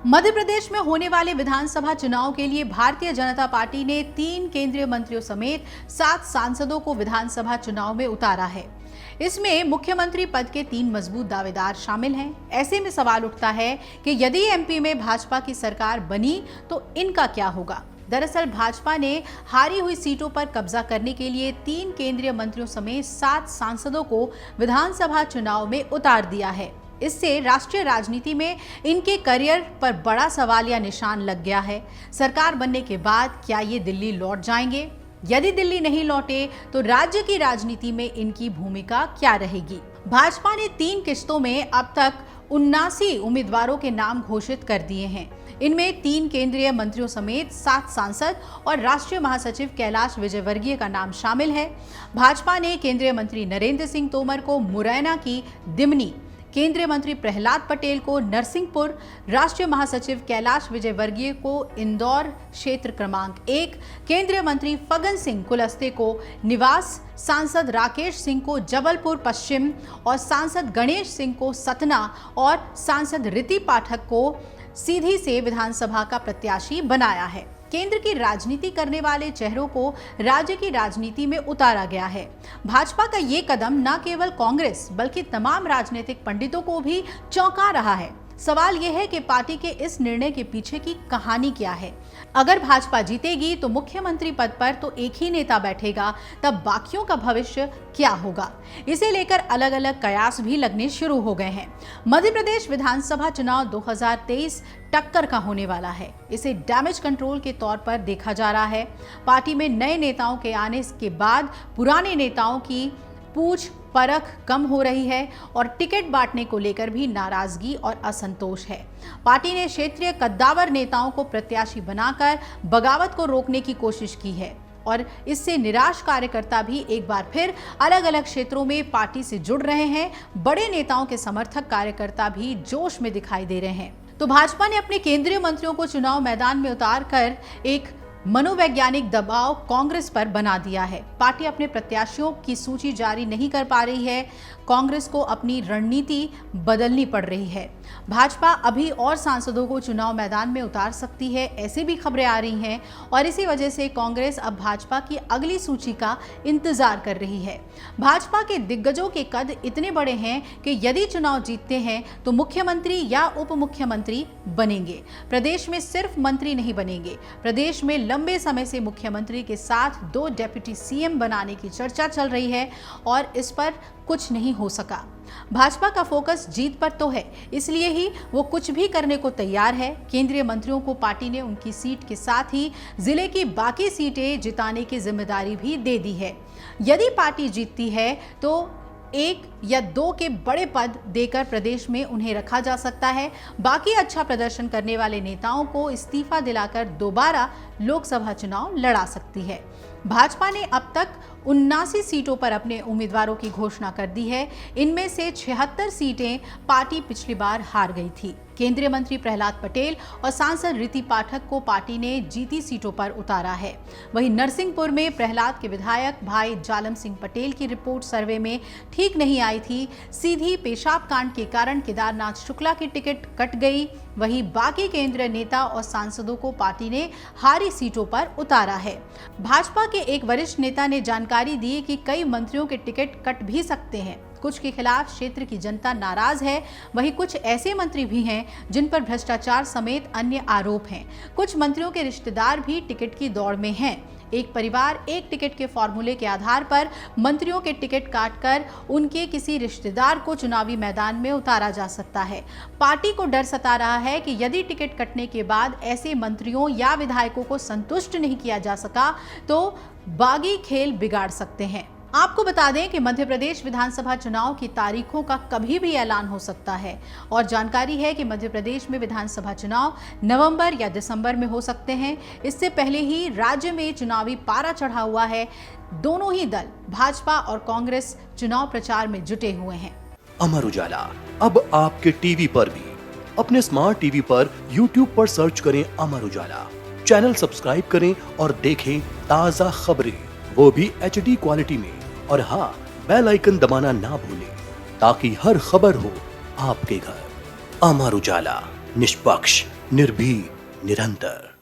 मध्य प्रदेश में होने वाले विधानसभा चुनाव के लिए भारतीय जनता पार्टी ने 3 केंद्रीय मंत्रियों समेत 7 सांसदों को विधानसभा चुनाव में उतारा है। इसमें मुख्यमंत्री पद के 3 मजबूत दावेदार शामिल हैं। ऐसे में सवाल उठता है कि यदि एमपी में भाजपा की सरकार बनी तो इनका क्या होगा। दरअसल भाजपा ने हारी हुई सीटों पर कब्जा करने के लिए 3 केंद्रीय मंत्रियों समेत 7 सांसदों को विधानसभा चुनाव में उतार दिया है। इससे राष्ट्रीय राजनीति में इनके करियर पर बड़ा सवाल या निशान लग गया है। सरकार बनने के बाद क्या ये दिल्ली लौट जाएंगे? यदि दिल्ली नहीं लौटे तो राज्य की राजनीति में इनकी भूमिका क्या रहेगी? भाजपा ने 3 किश्तों में अब तक 79 उम्मीदवारों के नाम घोषित कर दिए हैं। इनमें 3 केंद्रीय मंत्रियों समेत 7 सांसद और राष्ट्रीय महासचिव कैलाश विजयवर्गीय का नाम शामिल है। भाजपा ने केंद्रीय मंत्री नरेंद्र सिंह तोमर को मुरैना की दिमनी, केंद्रीय मंत्री प्रहलाद पटेल को नरसिंहपुर, राष्ट्रीय महासचिव कैलाश विजयवर्गीय को इंदौर क्षेत्र क्रमांक 1, केंद्रीय मंत्री फग्गन सिंह कुलस्ते को निवास, सांसद राकेश सिंह को जबलपुर पश्चिम और सांसद गणेश सिंह को सतना और सांसद ऋति पाठक को सीधी से विधानसभा का प्रत्याशी बनाया है। केंद्र की राजनीति करने वाले चेहरों को राज्य की राजनीति में उतारा गया है। भाजपा का ये कदम न केवल कांग्रेस बल्कि तमाम राजनीतिक पंडितों को भी चौंका रहा है। सवाल यह है कि पार्टी के इस निर्णय के पीछे की कहानी क्या है। अगर भाजपा जीतेगी तो मुख्यमंत्री पद पर तो एक ही नेता बैठेगा, तब बाकियों का भविष्य क्या होगा? इसे लेकर अलग अलग कयास भी लगने शुरू हो गए हैं। मध्य प्रदेश विधानसभा चुनाव 2023 टक्कर का होने वाला है। इसे डैमेज कंट्रोल के तौर पर देखा जा रहा है। पार्टी में नए नेताओं के आने के बाद पुराने नेताओं की पूछ परख कम हो रही है और टिकट बांटने को लेकर भी नाराजगी और असंतोष है। पार्टी ने क्षेत्रीय कद्दावर नेताओं को प्रत्याशी बनाकर बगावत को रोकने की कोशिश की है और इससे निराश कार्यकर्ता भी एक बार फिर अलग अलग क्षेत्रों में पार्टी से जुड़ रहे हैं। बड़े नेताओं के समर्थक कार्यकर्ता भी जोश में दिखाई दे रहे हैं। तो भाजपा ने अपने केंद्रीय मंत्रियों को चुनाव मैदान में उतार कर एक मनोवैज्ञानिक दबाव कांग्रेस पर बना दिया है। पार्टी अपने प्रत्याशियों की सूची जारी नहीं कर पा रही है। कांग्रेस को अपनी रणनीति बदलनी पड़ रही है। भाजपा अभी और सांसदों को चुनाव मैदान में उतार सकती है, ऐसी भी खबरें आ रही हैं और इसी वजह से कांग्रेस अब भाजपा की अगली सूची का इंतजार कर रही है। भाजपा के दिग्गजों के कद इतने बड़े हैं कि यदि चुनाव जीतते हैं तो मुख्यमंत्री या उप मुख्यमंत्री बनेंगे। प्रदेश में सिर्फ मंत्री नहीं बनेंगे, प्रदेश में लंबे समय से मुख्यमंत्री के साथ 2 डिप्टी सीएम बनाने की चर्चा चल रही है और इस पर कुछ नहीं हो सका। भाजपा का फोकस जीत पर तो है, इसलिए ही वो कुछ भी करने को तैयार है। केंद्रीय मंत्रियों को पार्टी ने उनकी सीट के साथ ही जिले की बाकी सीटें जिताने की जिम्मेदारी भी दे दी है। यदि पार्टी जीतती है तो 1 या 2 के बड़े पद देकर प्रदेश में उन्हें रखा जा सकता है। बाकी अच्छा प्रदर्शन करने वाले नेताओं को इस्तीफा दिलाकर दोबारा लोकसभा चुनाव लड़ा सकती है। भाजपा ने अब तक 79 सीटों पर अपने उम्मीदवारों की घोषणा कर दी है। इनमें से 76 सीटें पार्टी पिछली बार हार गई थी। केंद्रीय मंत्री प्रहलाद पटेल और सांसद ऋति पाठक को पार्टी ने जीती सीटों पर उतारा है। वहीं नरसिंहपुर में प्रहलाद के विधायक भाई जालम सिंह पटेल की रिपोर्ट सर्वे में ठीक नहीं आई थी। सीधी पेशाब कांड के कारण केदारनाथ शुक्ला की टिकट कट गई। वहीं बाकी केंद्रीय नेता और सांसदों को पार्टी ने हारी सीटों पर उतारा है। भाजपा के एक वरिष्ठ नेता ने जानकारी दी कि कई मंत्रियों के टिकट कट भी सकते हैं। कुछ के खिलाफ क्षेत्र की जनता नाराज है। वहीं कुछ ऐसे मंत्री भी हैं जिन पर भ्रष्टाचार समेत अन्य आरोप हैं। कुछ मंत्रियों के रिश्तेदार भी टिकट की दौड़ में हैं। एक परिवार एक टिकट के फॉर्मूले के आधार पर मंत्रियों के टिकट काटकर उनके किसी रिश्तेदार को चुनावी मैदान में उतारा जा सकता है। पार्टी को डर सता रहा है कि यदि टिकट कटने के बाद ऐसे मंत्रियों या विधायकों को संतुष्ट नहीं किया जा सका तो बागी खेल बिगाड़ सकते हैं। आपको बता दें कि मध्य प्रदेश विधानसभा चुनाव की तारीखों का कभी भी ऐलान हो सकता है और जानकारी है कि मध्य प्रदेश में विधानसभा चुनाव नवंबर या दिसंबर में हो सकते हैं। इससे पहले ही राज्य में चुनावी पारा चढ़ा हुआ है। दोनों ही दल भाजपा और कांग्रेस चुनाव प्रचार में जुटे हुए हैं। अमर उजाला अब आपके टीवी पर भी। अपने स्मार्ट टीवी पर YouTube पर सर्च करें अमर उजाला, चैनल सब्सक्राइब करें और देखें ताज़ा खबरें, वो भी HD क्वालिटी में। और हाँ, बेल आइकन दबाना ना भूलें ताकि हर खबर हो आपके घर। अमर उजाला, निष्पक्ष, निर्भीक, निरंतर।